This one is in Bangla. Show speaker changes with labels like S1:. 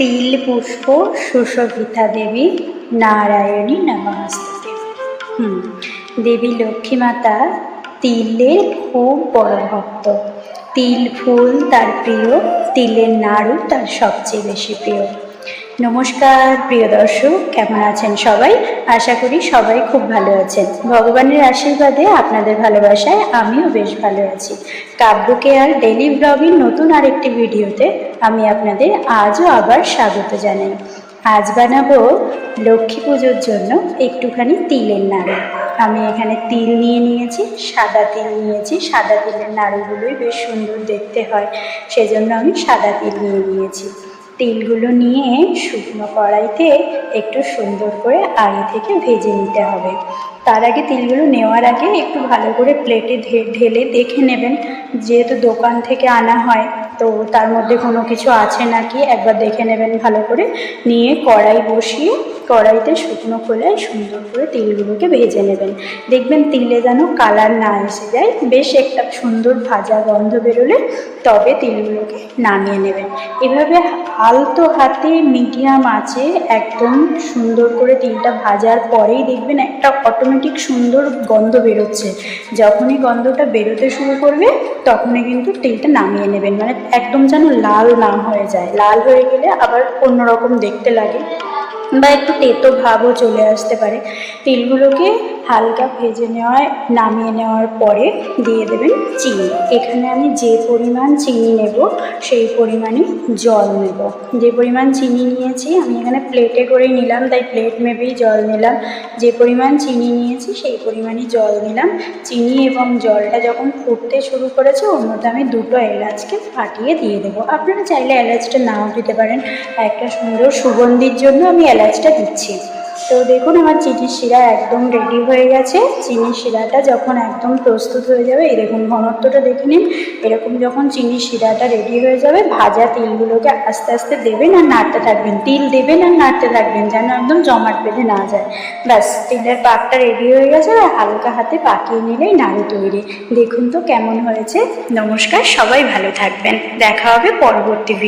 S1: তিল পুষ্প সুশোভিতা দেবী নারায়ণী নমস্তুতে। দেবী লক্ষ্মী মাতা তিলের খুব বড় ভক্ত। তিল ফুল তার প্রিয়, তিলের নাড়ু তার সবচেয়ে বেশি প্রিয়। নমস্কার প্রিয় দর্শক, কেমন আছেন সবাই? আশা করি সবাই খুব ভালো আছেন। ভগবানের আশীর্বাদে আপনাদের ভালোবাসায় আমিও বেশ ভালো আছি। কাব্য কেয়ার ডেইলি ব্লগের নতুন আরেকটি ভিডিওতে আমি আপনাদের আজও আবার স্বাগত জানাই। আজ বানাবো লক্ষ্মী পুজোর জন্য একটুখানি তিলের নাড়ু। আমি এখানে তিল নিয়েছি, সাদা তিল নিয়েছি। সাদা তিলের নাড়ুগুলোই বেশ সুন্দর দেখতে হয়, সেজন্য আমি সাদা তিল নিয়েছি। তিলগুলো নিয়ে শুকনো কড়াইতে একটু সুন্দর করে আগে থেকে ভেজে নিতে হবে। তার আগে তিলগুলো নেওয়ার আগে একটু ভালো করে প্লেটে ঢেলে দেখে নেবেন, যেহেতু দোকান থেকে আনা হয় তো তার মধ্যে কোনো কিছু আছে নাকি একবার দেখে নেবেন ভালো করে। নিয়ে কড়াই বসিয়ে কড়াইতে শুকনো খোলায় সুন্দর করে তিলগুলোকে ভেজে নেবেন। দেখবেন তিলে যেন কালার না এসে যায়, বেশ একটা সুন্দর ভাজা গন্ধ বেরোলে তবে তিলগুলোকে নামিয়ে নেবেন। এভাবে আলতো হাতে মিডিয়াম আঁচে একদম সুন্দর করে তিলটা ভাজার পরেই দেখবেন একটা অটোমেটিক সুন্দর গন্ধ বেরোচ্ছে। যখনই গন্ধটা বেরোতে শুরু করবে তখনই কিন্তু তিলটা নামিয়ে নেবেন, মানে একদম যেন লাল না হয়ে যায়। লাল হয়ে গেলে আবার অন্যরকম দেখতে লাগে বা একটু তেতো ভাবও চলে আসতে পারে। তিলগুলোকে হালকা ভেজে নামিয়ে নেওয়ার পরে দিয়ে দেবেন চিনি। এখানে আমি যে পরিমাণ চিনি নেব সেই পরিমাণে জল নেব। যে পরিমাণ চিনি নিয়েছি আমি এখানে প্লেটে করেই নিলাম, তাই প্লেট মেপেই জল নিলাম। যে পরিমাণ চিনি নিয়েছি সেই পরিমাণই জল নিলাম। চিনি এবং জলটা যখন ফুটতে শুরু করেছে ওর মধ্যে আমি দুটো এলাচকে ফাটিয়ে দিয়ে দেবো। আপনারা চাইলে এলাচটা নাও দিতে পারেন, একটা সুন্দর সুগন্ধির জন্য আমি এলাচটা দিচ্ছি। তো দেখুন আমার চিনির শিরা একদম রেডি হয়ে গেছে। চিনির শিরাটা যখন একদম প্রস্তুত হয়ে যাবে, এই দেখুন ঘনত্বটা দেখে নিন। এরকম যখন চিনির শিরাটা রেডি হয়ে যাবে, ভাজা তিলগুলোকে আস্তে আস্তে দেবেন আর নাড়তে থাকবেন। তিল দেবেন আর নাড়তে থাকবেন যেন একদম জমাট বেঁধে না যায়। ব্যাস, তিলের পাকটা রেডি হয়ে গেছে আর হালকা হাতে পাকিয়ে নিলেই নাড়ু তৈরি। দেখুন তো কেমন হয়েছে। নমস্কার, সবাই ভালো থাকবেন। দেখা হবে পরবর্তী ভিডিও।